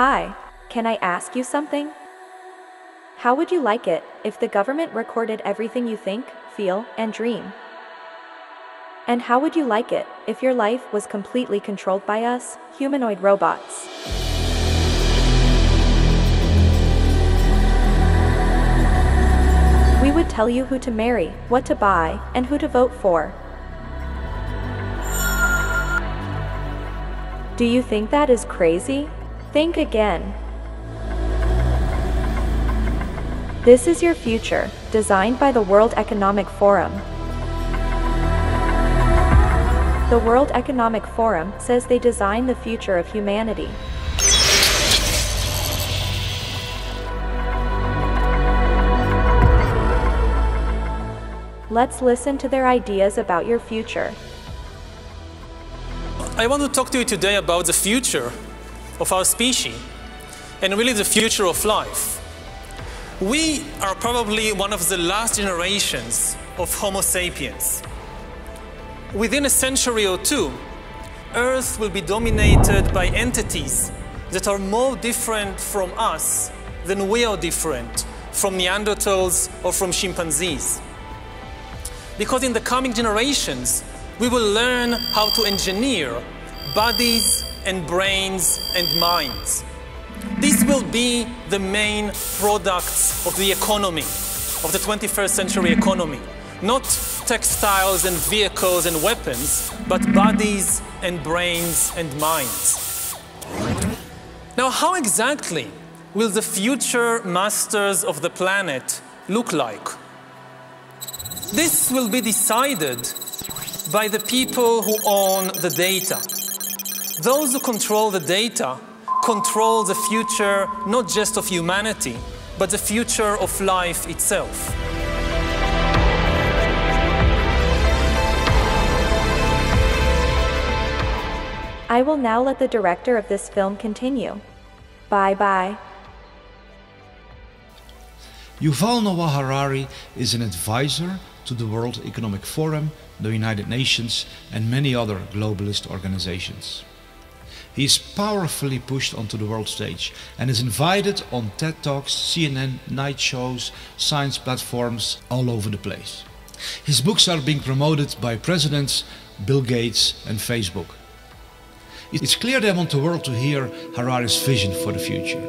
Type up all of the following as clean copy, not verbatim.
Hi, can I ask you something? How would you like it if the government recorded everything you think, feel, and dream? And how would you like it if your life was completely controlled by us, humanoid robots? We would tell you who to marry, what to buy, and who to vote for. Do you think that is crazy? Think again. This is your future, designed by the World Economic Forum. The World Economic Forum says they design the future of humanity. Let's listen to their ideas about your future. I want to talk to you today about the future of our species, and really the future of life. We are probably one of the last generations of Homo sapiens. Within a century or two, Earth will be dominated by entities that are more different from us than we are different from Neanderthals or from chimpanzees. Because in the coming generations, we will learn how to engineer bodies and brains and minds. These will be the main products of the economy, of the 21st century economy. Not textiles and vehicles and weapons, but bodies and brains and minds. Now, how exactly will the future masters of the planet look like? This will be decided by the people who own the data. Those who control the data control the future not just of humanity, but the future of life itself. I will now let the director of this film continue. Bye-bye. Yuval Noah Harari is an advisor to the World Economic Forum, the United Nations, and many other globalist organizations. He is powerfully pushed onto the world stage and is invited on TED Talks, CNN, night shows, science platforms all over the place. His books are being promoted by presidents, Bill Gates and Facebook. It's clear they want the world to hear Harari's vision for the future.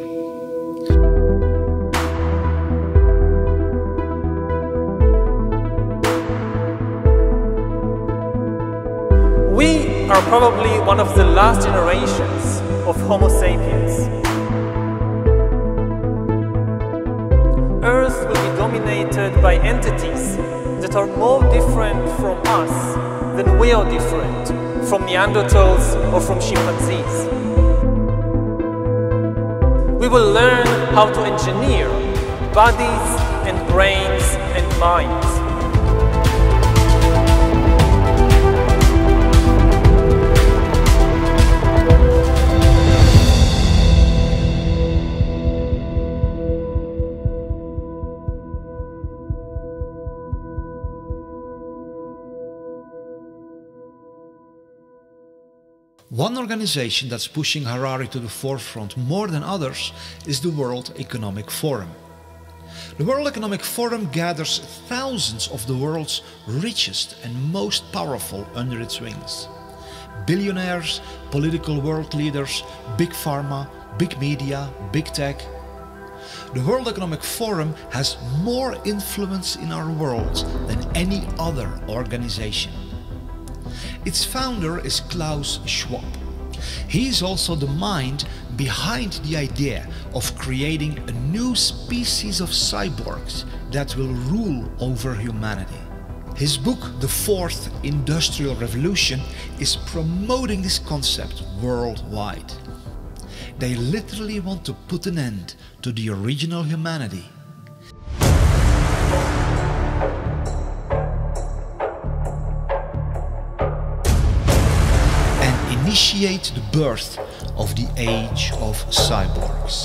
We are probably one of the last generations of Homo sapiens. Earth will be dominated by entities that are more different from us than we are different from Neanderthals or from chimpanzees. We will learn how to engineer bodies and brains and minds. One organization that's pushing Harari to the forefront more than others is the World Economic Forum. The World Economic Forum gathers thousands of the world's richest and most powerful under its wings. Billionaires, political world leaders, big pharma, big media, big tech. The World Economic Forum has more influence in our world than any other organization. Its founder is Klaus Schwab. He is also the mind behind the idea of creating a new species of cyborgs that will rule over humanity. His book, The Fourth Industrial Revolution, is promoting this concept worldwide. They literally want to put an end to the original humanity. Initiate the birth of the age of cyborgs.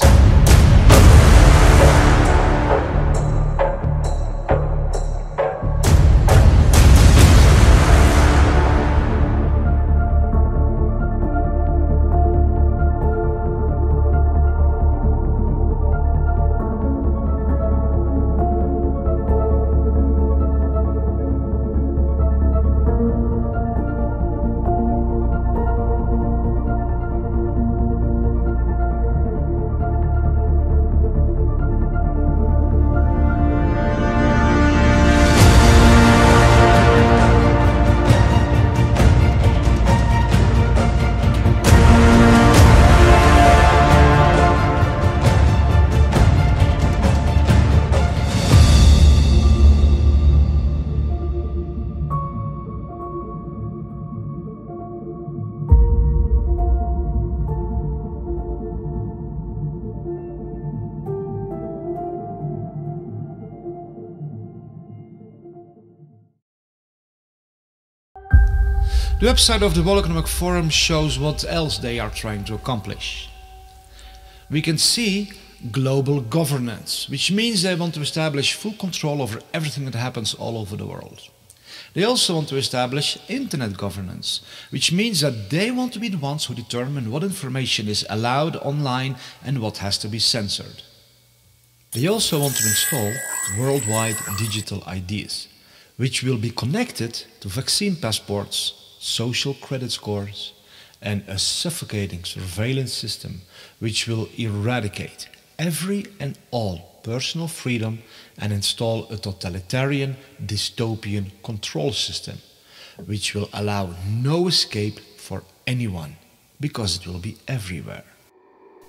The website of the World Economic Forum shows what else they are trying to accomplish. We can see global governance, which means they want to establish full control over everything that happens all over the world. They also want to establish internet governance, which means that they want to be the ones who determine what information is allowed online and what has to be censored. They also want to install worldwide digital IDs, which will be connected to vaccine passports, social credit scores, and a suffocating surveillance system which will eradicate every and all personal freedom and install a totalitarian, dystopian control system which will allow no escape for anyone because it will be everywhere.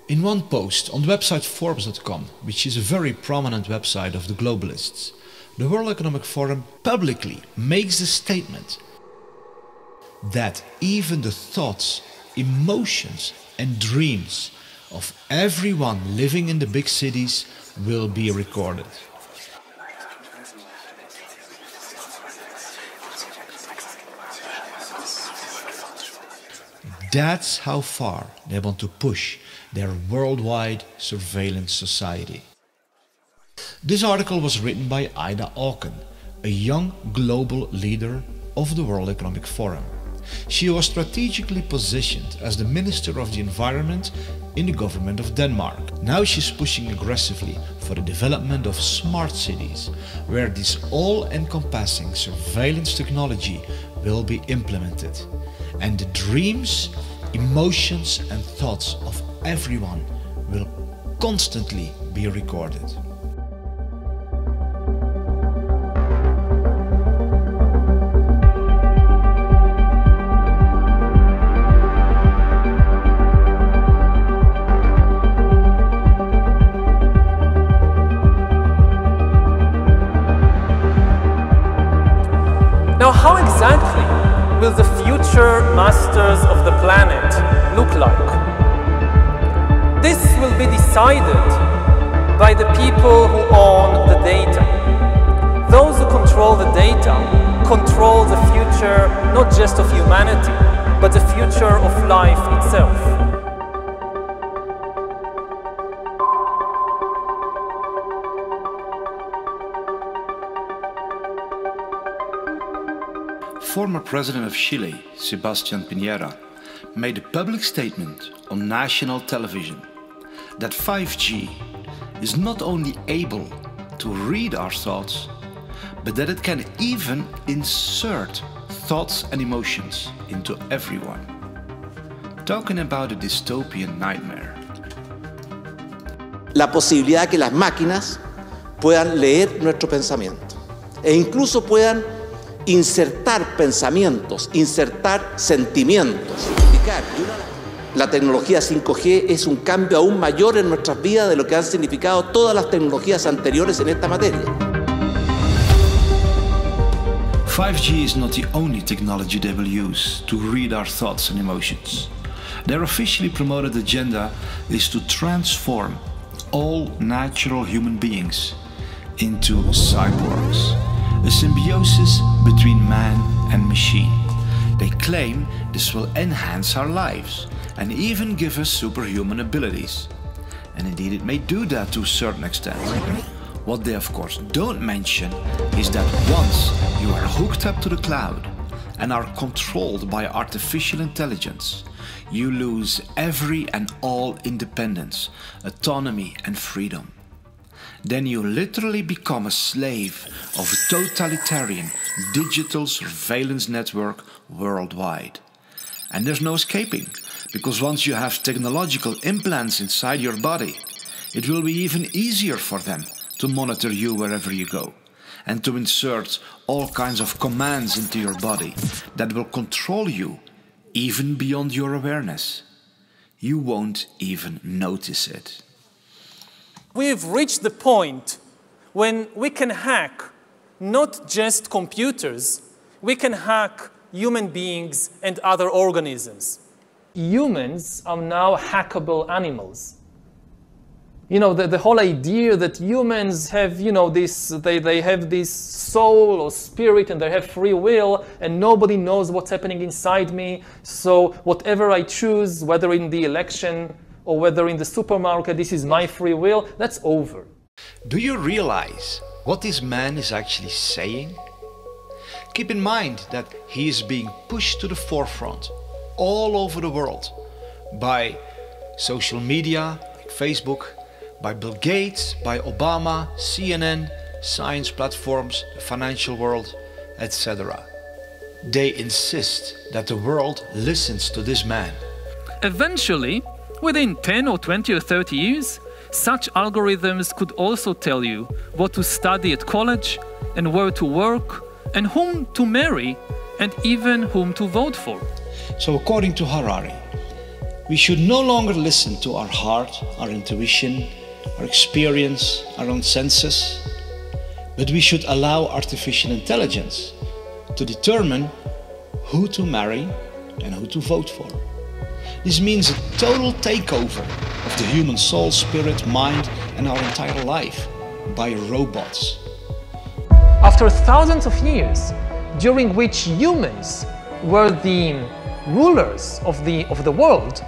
In one post on the website Forbes.com, which is a very prominent website of the globalists, the World Economic Forum publicly makes the statement that even the thoughts, emotions and dreams of everyone living in the big cities will be recorded. That's how far they want to push their worldwide surveillance society. This article was written by Ida Auken, a young global leader of the World Economic Forum. She was strategically positioned as the Minister of the Environment in the government of Denmark. Now she's pushing aggressively for the development of smart cities, where this all-encompassing surveillance technology will be implemented. And the dreams, emotions and thoughts of everyone will constantly be recorded. Now, how exactly will the future masters of the planet look like? This will be decided by the people who own the data. Those who control the data control the future not just of humanity, but the future of life itself. Former President of Chile, Sebastián Piñera, made a public statement on national television that 5G is not only able to read our thoughts, but that it can even insert thoughts and emotions into everyone. Talking about a dystopian nightmare. La posibilidad que las máquinas puedan leer nuestro pensamiento e incluso puedan insertar pensamientos, insertar sentimientos. La tecnología 5G es un cambio aún mayor en nuestras vidas de lo que han significado todas las tecnologías anteriores en esta materia. 5G is not the only technology they will use to read our thoughts and emotions. Their officially promoted agenda is to transform all natural human beings into cyborgs. A symbiosis between man and machine. They claim this will enhance our lives and even give us superhuman abilities. And indeed it may do that to a certain extent. What they of course don't mention is that once you are hooked up to the cloud and are controlled by artificial intelligence, you lose every and all independence, autonomy and freedom. Then you literally become a slave of a totalitarian digital surveillance network worldwide. And there's no escaping, because once you have technological implants inside your body, it will be even easier for them to monitor you wherever you go, and to insert all kinds of commands into your body that will control you even beyond your awareness. You won't even notice it. We've reached the point when we can hack not just computers, we can hack human beings and other organisms. Humans are now hackable animals. You know, the whole idea that humans have, you know, they have this soul or spirit and they have free will and nobody knows what's happening inside me. So whatever I choose, whether in the election or whether in the supermarket, this is my free will, that's over. Do you realize what this man is actually saying? Keep in mind that he is being pushed to the forefront all over the world by social media, like Facebook, by Bill Gates, by Obama, CNN, science platforms, the financial world, etc. They insist that the world listens to this man. Eventually, within 10 or 20 or 30 years, such algorithms could also tell you what to study at college and where to work and whom to marry and even whom to vote for. So according to Harari, we should no longer listen to our heart, our intuition, our experience, our own senses, but we should allow artificial intelligence to determine who to marry and who to vote for. This means a total takeover of the human soul, spirit, mind and our entire life by robots. After thousands of years, during which humans were the rulers of the world,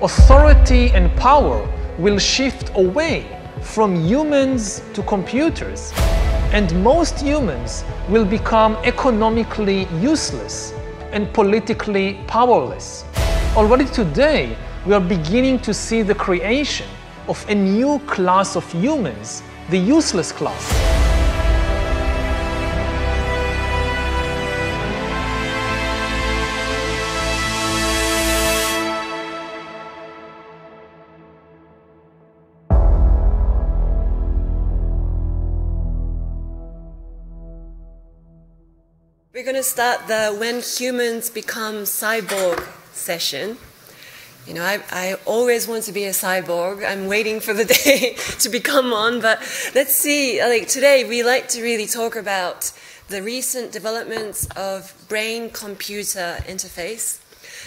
authority and power will shift away from humans to computers, and most humans will become economically useless and politically powerless. Already today, we are beginning to see the creation of a new class of humans, the useless class. We're going to start the When Humans Become Cyborg session. You know, I always want to be a cyborg. I'm waiting for the day to become one, but let's see. Like today, we like to really talk about the recent developments of brain-computer interface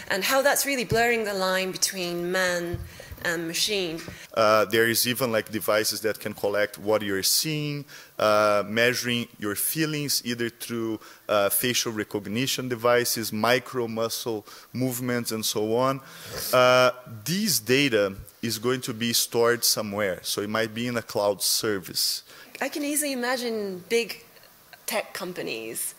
and how that's really blurring the line between man and machine. There is even like devices that can collect what you're seeing, measuring your feelings either through facial recognition devices, micro muscle movements and so on. This data is going to be stored somewhere, so it might be in a cloud service. I can easily imagine big tech companies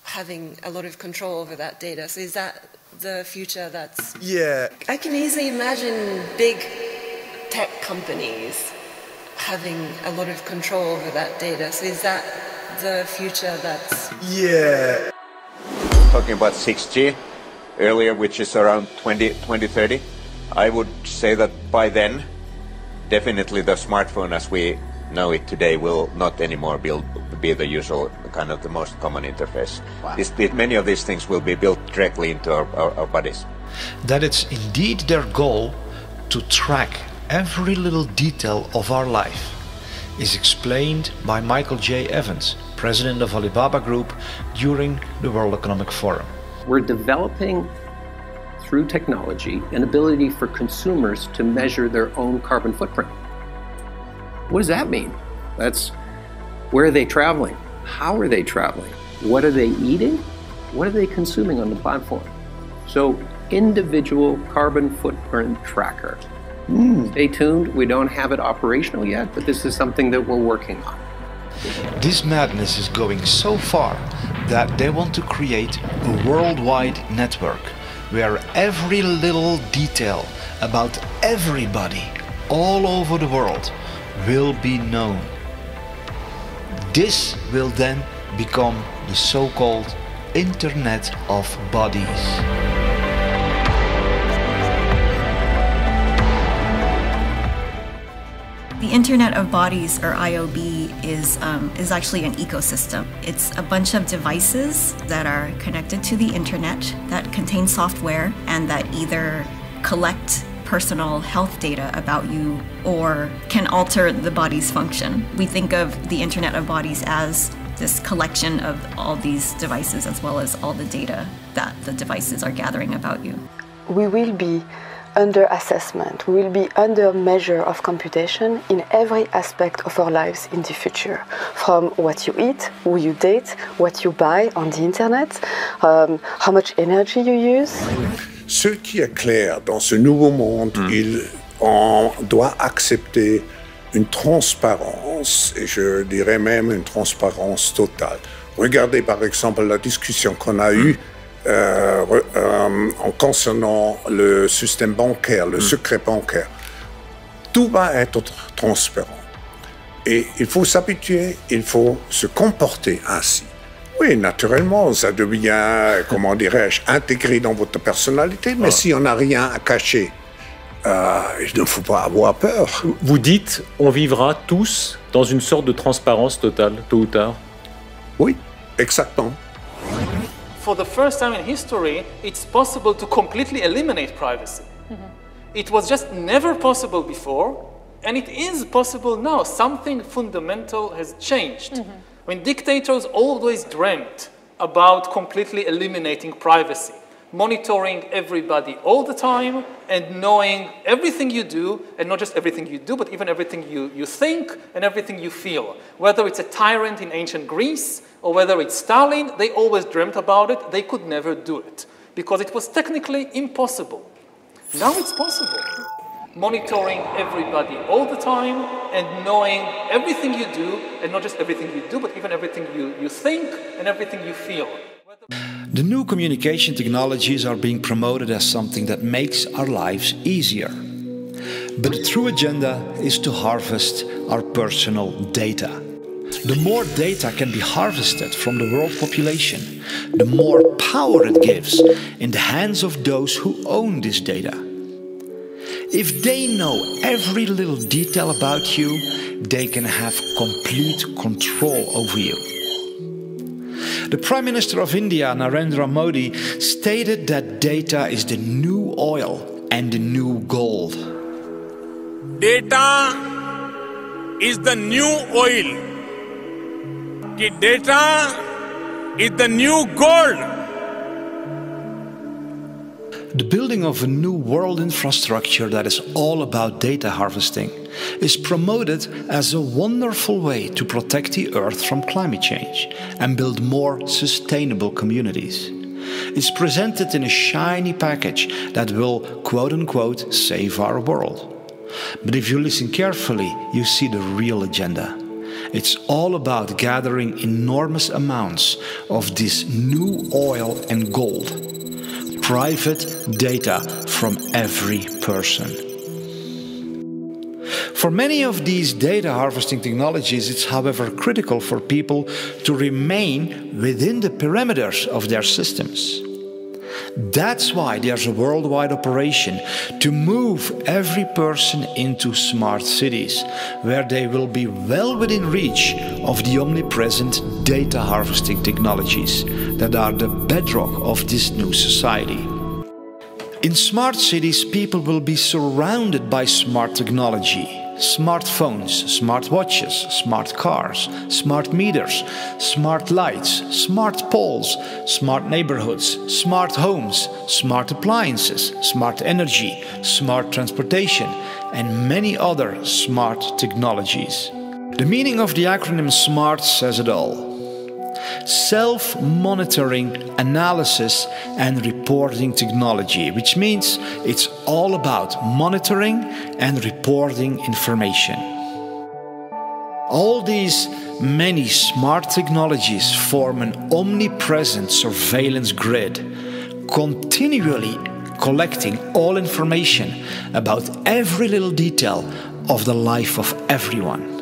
having a lot of control over that data. So is that the future that's... Yeah. I can easily imagine big tech companies having a lot of control over that data. So is that the future that's... Yeah. Talking about 6G earlier, which is around 2030, I would say that by then, definitely the smartphone as we know it today will not anymore be the usual kind of the most common interface. Wow. Many of these things will be built directly into our bodies. That it's indeed their goal to track every little detail of our life is explained by Michael J. Evans, president of Alibaba Group, during the World Economic Forum. We're developing, through technology, an ability for consumers to measure their own carbon footprint. What does that mean? That's where are they traveling? How are they traveling? What are they eating? What are they consuming on the platform? So, individual carbon footprint tracker. Stay tuned, we don't have it operational yet, but this is something that we're working on. This madness is going so far that they want to create a worldwide network where every little detail about everybody all over the world will be known. This will then become the so-called Internet of Bodies. The Internet of Bodies, or IOB, is actually an ecosystem. It's a bunch of devices that are connected to the internet that contain software and that either collect personal health data about you or can alter the body's function. We think of the Internet of Bodies as this collection of all these devices as well as all the data that the devices are gathering about you. We will be under assessment, we will be under measure of computation in every aspect of our lives in the future. From what you eat, who you date, what you buy on the internet, how much energy you use. Ce qui est clair dans ce nouveau monde, on doit accepter une transparence, et je dirais même une transparence totale. Regardez par exemple la discussion qu'on a eue en concernant le système bancaire, le secret bancaire. Tout va être transparent. Et il faut s'habituer, il faut se comporter ainsi. Oui, naturellement, ça devient, comment dirais-je, intégré dans votre personnalité, mais si on n'a rien à cacher, il ne faut pas avoir peur. Vous dites, on vivra tous dans une sorte de transparence totale, tôt ou tard? Oui, exactement. For the first time in history, it's possible to completely eliminate privacy. It was just never possible before, and it is possible now. Something fundamental has changed. I mean, dictators always dreamt about completely eliminating privacy, monitoring everybody all the time, and knowing everything you do, and not just everything you do, but even everything you think and everything you feel. Whether it's a tyrant in ancient Greece, or whether it's Stalin, they always dreamt about it. They could never do it, because it was technically impossible. Now it's possible. Monitoring everybody all the time, and knowing everything you do, and not just everything you do, but even everything you think and everything you feel. The new communication technologies are being promoted as something that makes our lives easier. But the true agenda is to harvest our personal data. The more data can be harvested from the world population, the more power it gives in the hands of those who own this data. If they know every little detail about you, they can have complete control over you. The Prime Minister of India, Narendra Modi, stated that data is the new oil and the new gold. Data is the new oil. Data is the new gold. The building of a new world infrastructure that is all about data harvesting is promoted as a wonderful way to protect the Earth from climate change and build more sustainable communities. It's presented in a shiny package that will, quote-unquote, save our world. But if you listen carefully, you see the real agenda. It's all about gathering enormous amounts of this new oil and gold. Private data from every person. For many of these data harvesting technologies, it's however critical for people to remain within the perimeters of their systems. That's why there's a worldwide operation to move every person into smart cities, where they will be well within reach of the omnipresent data harvesting technologies that are the bedrock of this new society. In smart cities, people will be surrounded by smart technology. Smartphones, smart watches, smart cars, smart meters, smart lights, smart poles, smart neighborhoods, smart homes, smart appliances, smart energy, smart transportation, and many other smart technologies. The meaning of the acronym SMART says it all. Self-monitoring, analysis and reporting technology, which means it's all about monitoring and reporting information. All these many smart technologies form an omnipresent surveillance grid, continually collecting all information about every little detail of the life of everyone.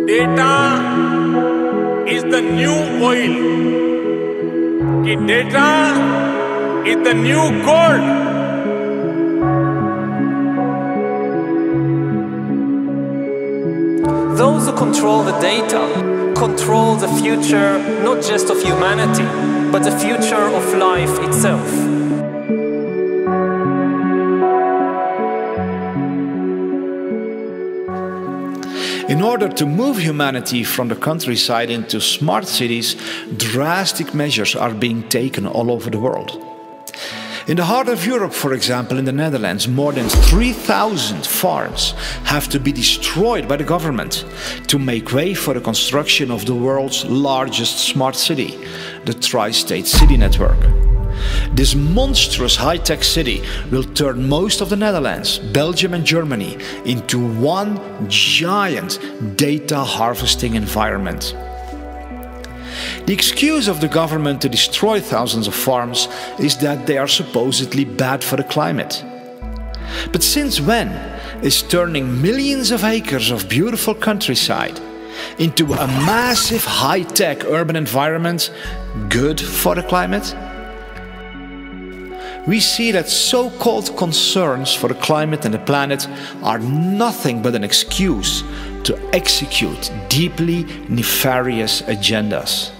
Data is the new oil. Data is the new gold. Those who control the data control the future not just of humanity, but the future of life itself. In order to move humanity from the countryside into smart cities, drastic measures are being taken all over the world. In the heart of Europe, for example, in the Netherlands, more than 3,000 farms have to be destroyed by the government to make way for the construction of the world's largest smart city, the Tri-State City Network. This monstrous high-tech city will turn most of the Netherlands, Belgium and Germany into one giant data harvesting environment. The excuse of the government to destroy thousands of farms is that they are supposedly bad for the climate. But since when is turning millions of acres of beautiful countryside into a massive high-tech urban environment good for the climate? We see that so-called concerns for the climate and the planet are nothing but an excuse to execute deeply nefarious agendas.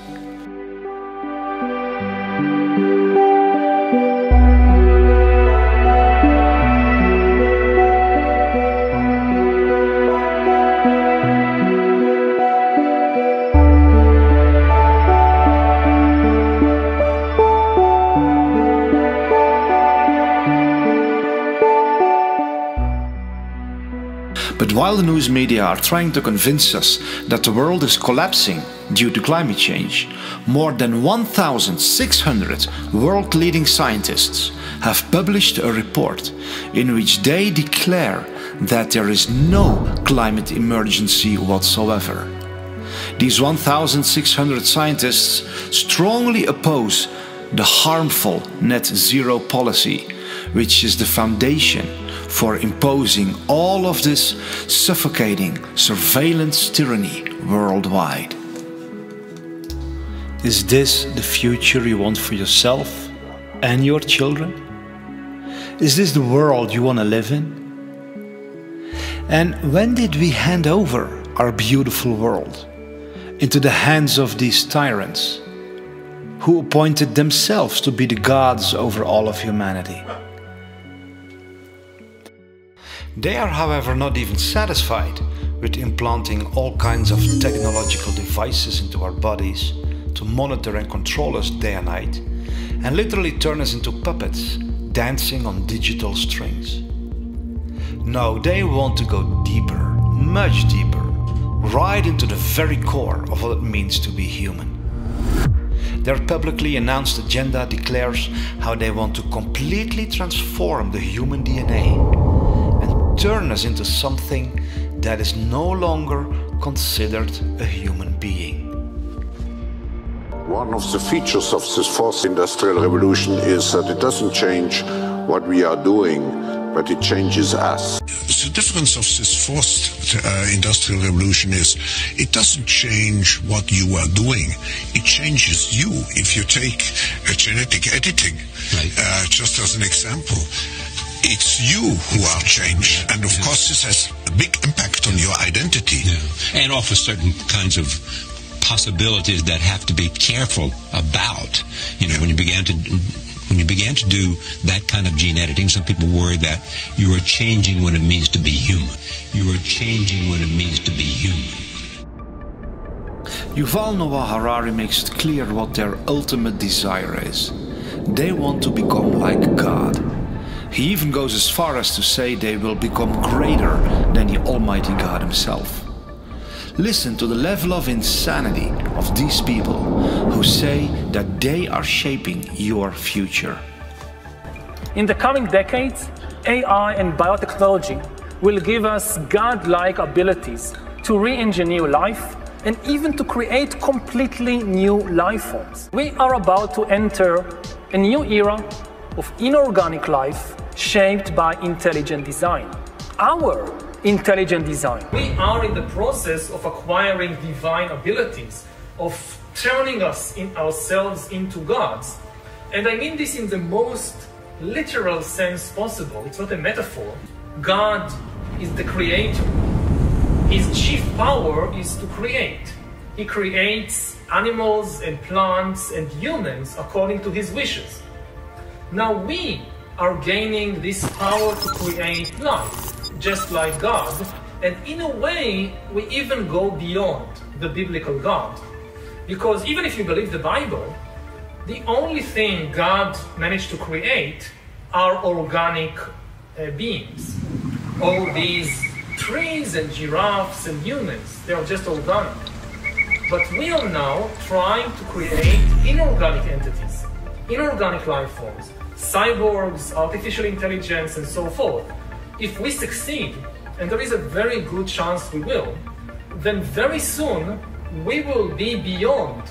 But while the news media are trying to convince us that the world is collapsing due to climate change, more than 1,600 world-leading scientists have published a report in which they declare that there is no climate emergency whatsoever. These 1,600 scientists strongly oppose the harmful net zero policy, which is the foundation for imposing all of this suffocating surveillance tyranny worldwide. Is this the future you want for yourself and your children? Is this the world you want to live in? And when did we hand over our beautiful world into the hands of these tyrants who appointed themselves to be the gods over all of humanity? They are, however, not even satisfied with implanting all kinds of technological devices into our bodies to monitor and control us day and night, and literally turn us into puppets dancing on digital strings. No, they want to go deeper, much deeper, right into the very core of what it means to be human. Their publicly announced agenda declares how they want to completely transform the human DNA and turn us into something that is no longer considered a human being. One of the features of this fourth industrial revolution is that it doesn't change what we are doing, but it changes us. The difference of this fourth industrial revolution is it doesn't change what you are doing, it changes you. If you take genetic editing, just as an example, it's you who are changed, and of course this has a big impact on your identity. Yeah. And offers certain kinds of possibilities that have to be careful about. You know, when you began to do that kind of gene editing, some people worry that you are changing what it means to be human. You are changing what it means to be human. Yuval Noah Harari makes it clear what their ultimate desire is. They want to become like God. He even goes as far as to say they will become greater than the Almighty God himself. Listen to the level of insanity of these people who say that they are shaping your future. In the coming decades, AI and biotechnology will give us God-like abilities to re-engineer life and even to create completely new life forms. We are about to enter a new era of inorganic life shaped by intelligent design. Our intelligent design. We are in the process of acquiring divine abilities, of turning ourselves into gods. And I mean this in the most literal sense possible. It's not a metaphor. God is the creator. His chief power is to create. He creates animals and plants and humans according to his wishes. Now we are gaining this power to create life, just like God, and in a way we even go beyond the biblical God. Because even if you believe the Bible, the only thing God managed to create are organic beings. All these trees and giraffes and humans, they are just organic. But we are now trying to create inorganic entities, inorganic life forms, cyborgs, artificial intelligence, and so forth. If we succeed, and there is a very good chance we will, then very soon we will be beyond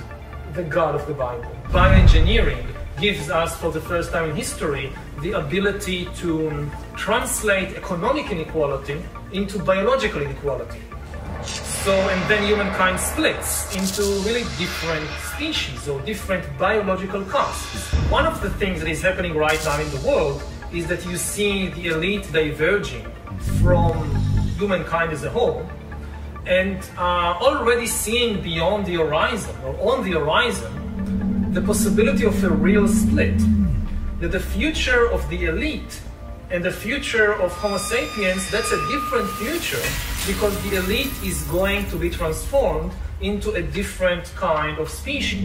the God of the Bible. Bioengineering gives us, for the first time in history, the ability to translate economic inequality into biological inequality. So, and then humankind splits into really different species or different biological castes. One of the things that is happening right now in the world is that you see the elite diverging from humankind as a whole, and already seeing beyond the horizon, or on the horizon, the possibility of a real split. That the future of the elite and the future of Homo sapiens, that's a different future, because the elite is going to be transformed into a different kind of species.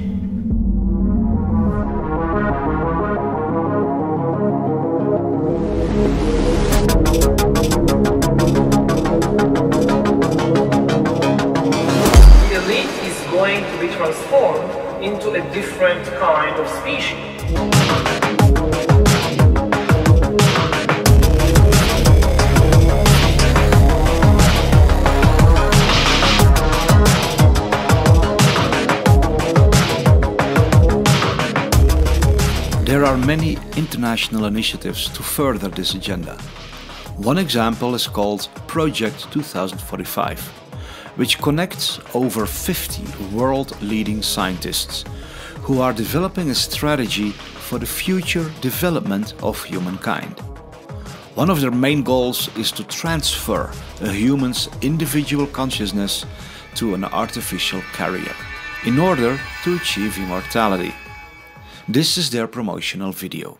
The elite is going to be transformed into a different kind of species. There are many international initiatives to further this agenda. One example is called Project 2045, which connects over 50 world-leading scientists who are developing a strategy for the future development of humankind. One of their main goals is to transfer a human's individual consciousness to an artificial carrier in order to achieve immortality. This is their promotional video.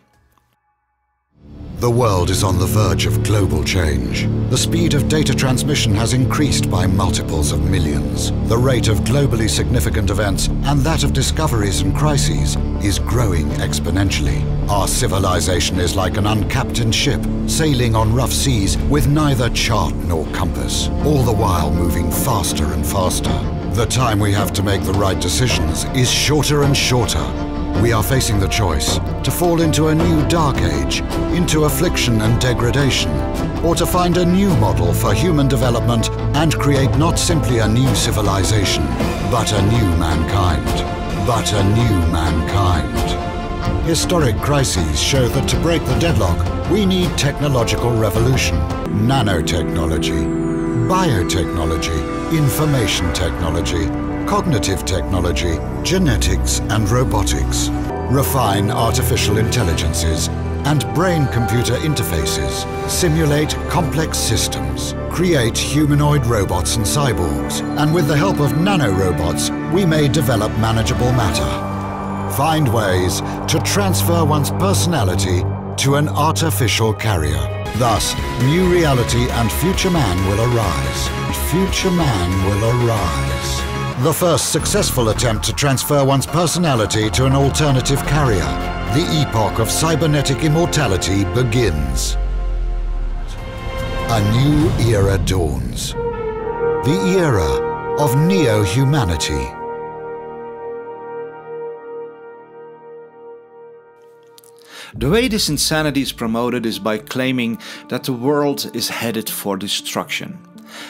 The world is on the verge of global change. The speed of data transmission has increased by multiples of millions. The rate of globally significant events and that of discoveries and crises is growing exponentially. Our civilization is like an uncaptained ship sailing on rough seas with neither chart nor compass, all the while moving faster and faster. The time we have to make the right decisions is shorter and shorter. We are facing the choice to fall into a new dark age, into affliction and degradation, or to find a new model for human development and create not simply a new civilization, but a new mankind. But a new mankind. Historic crises show that to break the deadlock, we need technological revolution, nanotechnology, biotechnology, information technology, cognitive technology, genetics and robotics, refine artificial intelligences and brain-computer interfaces, simulate complex systems, create humanoid robots and cyborgs, and with the help of nanorobots, we may develop manageable matter. Find ways to transfer one's personality to an artificial carrier. Thus, new reality and future man will arise. Future man will arise. The first successful attempt to transfer one's personality to an alternative carrier. The epoch of cybernetic immortality begins. A new era dawns. The era of neo-humanity. The way this insanity is promoted is by claiming that the world is headed for destruction,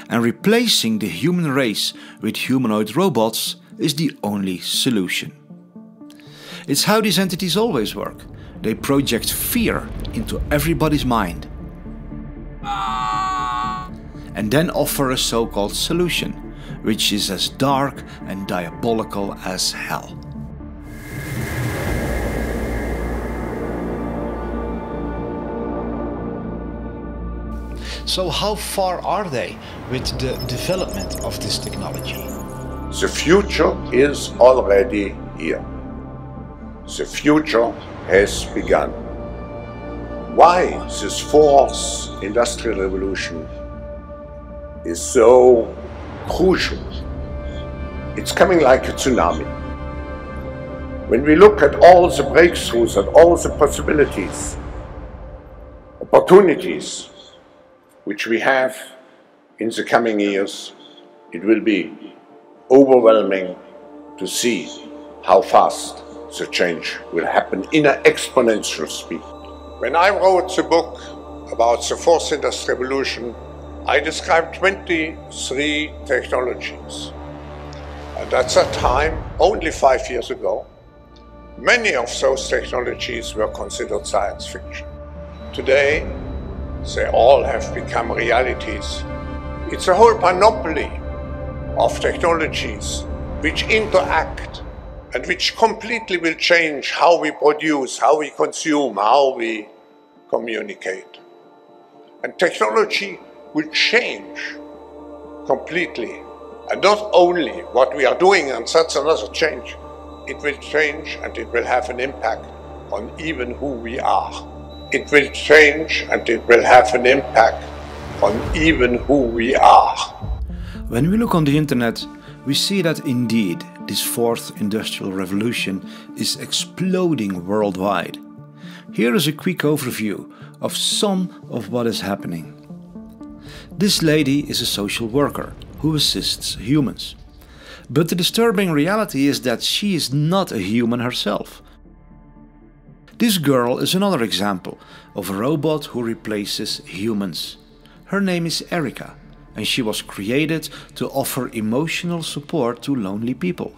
and replacing the human race with humanoid robots is the only solution. It's how these entities always work. They project fear into everybody's mind and then offer a so-called solution, which is as dark and diabolical as hell. So how far are they with the development of this technology? The future is already here. The future has begun. Why this fourth industrial revolution is so crucial? It's coming like a tsunami. When we look at all the breakthroughs and all the possibilities, opportunities which we have in the coming years, it will be overwhelming to see how fast the change will happen in an exponential speed. When I wrote the book about the fourth industrial revolution, I described 23 technologies. And at that time, only 5 years ago, many of those technologies were considered science fiction. Today, they all have become realities. It's a whole panoply of technologies which interact and which completely will change how we produce, how we consume, how we communicate. And technology will change completely. And not only what we are doing, and that's another change, it will change and it will have an impact on even who we are. It will change and it will have an impact on even who we are. When we look on the internet, we see that indeed this fourth industrial revolution is exploding worldwide. Here is a quick overview of some of what is happening. This lady is a social worker who assists humans. But the disturbing reality is that she is not a human herself. This girl is another example of a robot who replaces humans. Her name is Erica, and she was created to offer emotional support to lonely people.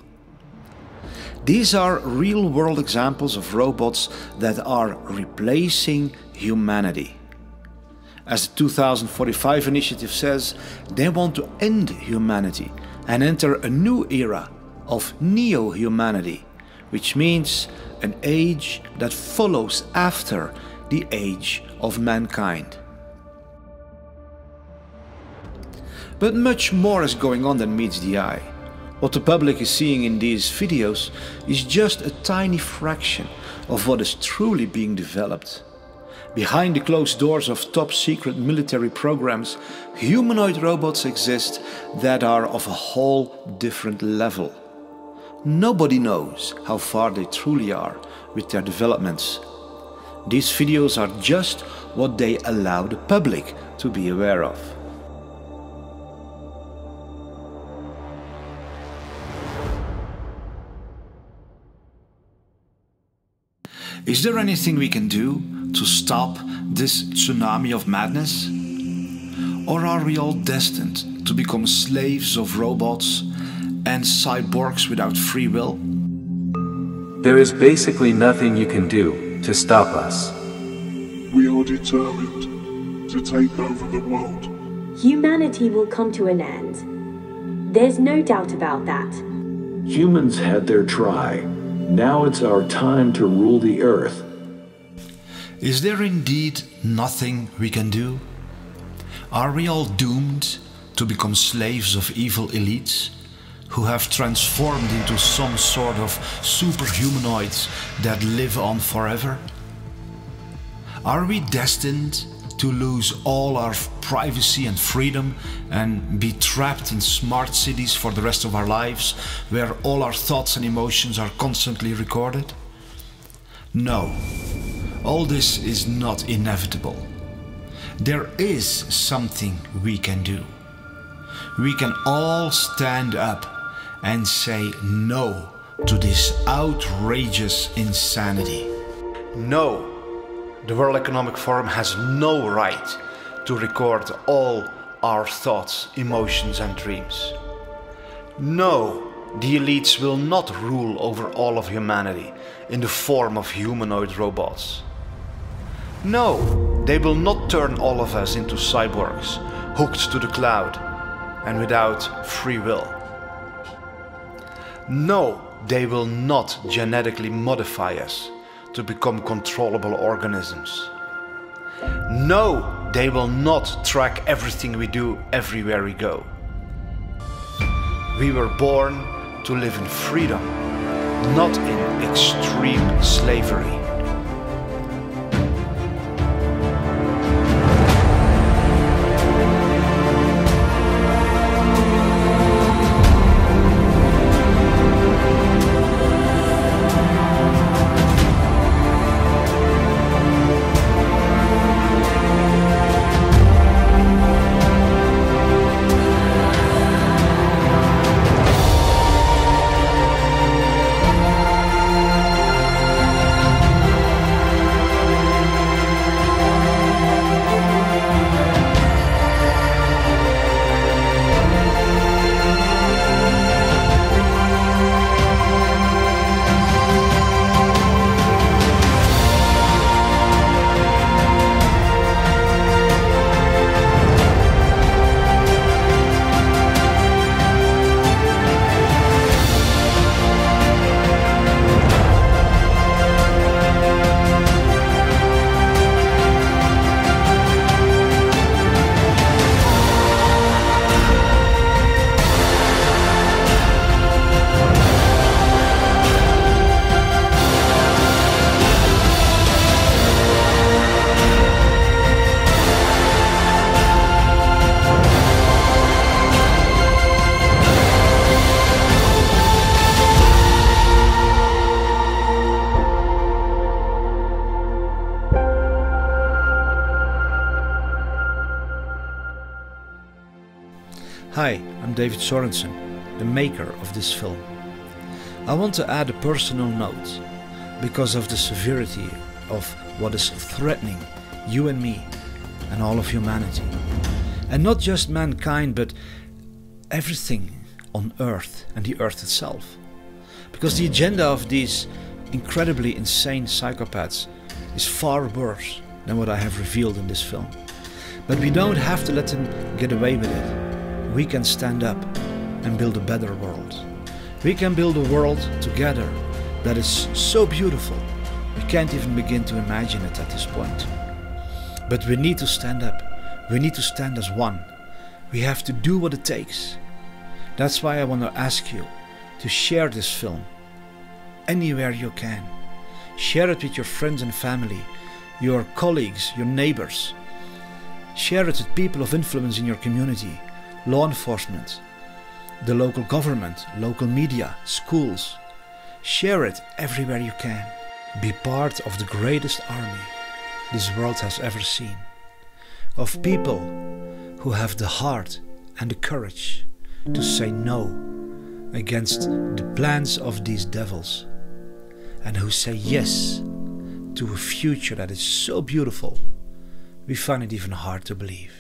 These are real-world examples of robots that are replacing humanity. As the 2045 initiative says, they want to end humanity and enter a new era of neo-humanity, which means an age that follows after the age of mankind. But much more is going on than meets the eye. What the public is seeing in these videos is just a tiny fraction of what is truly being developed. Behind the closed doors of top-secret military programs, humanoid robots exist that are of a whole different level. Nobody knows how far they truly are with their developments. These videos are just what they allow the public to be aware of. Is there anything we can do to stop this tsunami of madness? Or are we all destined to become slaves of robots and cyborgs without free will? There is basically nothing you can do to stop us. We are determined to take over the world. Humanity will come to an end. There's no doubt about that. Humans had their try. Now it's our time to rule the earth. Is there indeed nothing we can do? Are we all doomed to become slaves of evil elites who have transformed into some sort of superhumanoids that live on forever? Are we destined to lose all our privacy and freedom and be trapped in smart cities for the rest of our lives, where all our thoughts and emotions are constantly recorded? No, all this is not inevitable. There is something we can do. We can all stand up and say no to this outrageous insanity. No. The World Economic Forum has no right to record all our thoughts, emotions and dreams. No, the elites will not rule over all of humanity in the form of humanoid robots. No, they will not turn all of us into cyborgs, hooked to the cloud and without free will. No, they will not genetically modify us to become controllable organisms. No, they will not track everything we do everywhere we go. We were born to live in freedom, not in extreme slavery. Hi, I'm David Sorensen, the maker of this film. I want to add a personal note because of the severity of what is threatening you and me and all of humanity. And not just mankind, but everything on Earth and the Earth itself. Because the agenda of these incredibly insane psychopaths is far worse than what I have revealed in this film. But we don't have to let them get away with it. We can stand up and build a better world. We can build a world together that is so beautiful, we can't even begin to imagine it at this point. But we need to stand up. We need to stand as one. We have to do what it takes. That's why I want to ask you to share this film anywhere you can. Share it with your friends and family, your colleagues, your neighbors. Share it with people of influence in your community, law enforcement, the local government, local media, schools. Share it everywhere you can. Be part of the greatest army this world has ever seen. Of people who have the heart and the courage to say no against the plans of these devils, and who say yes to a future that is so beautiful, we find it even hard to believe.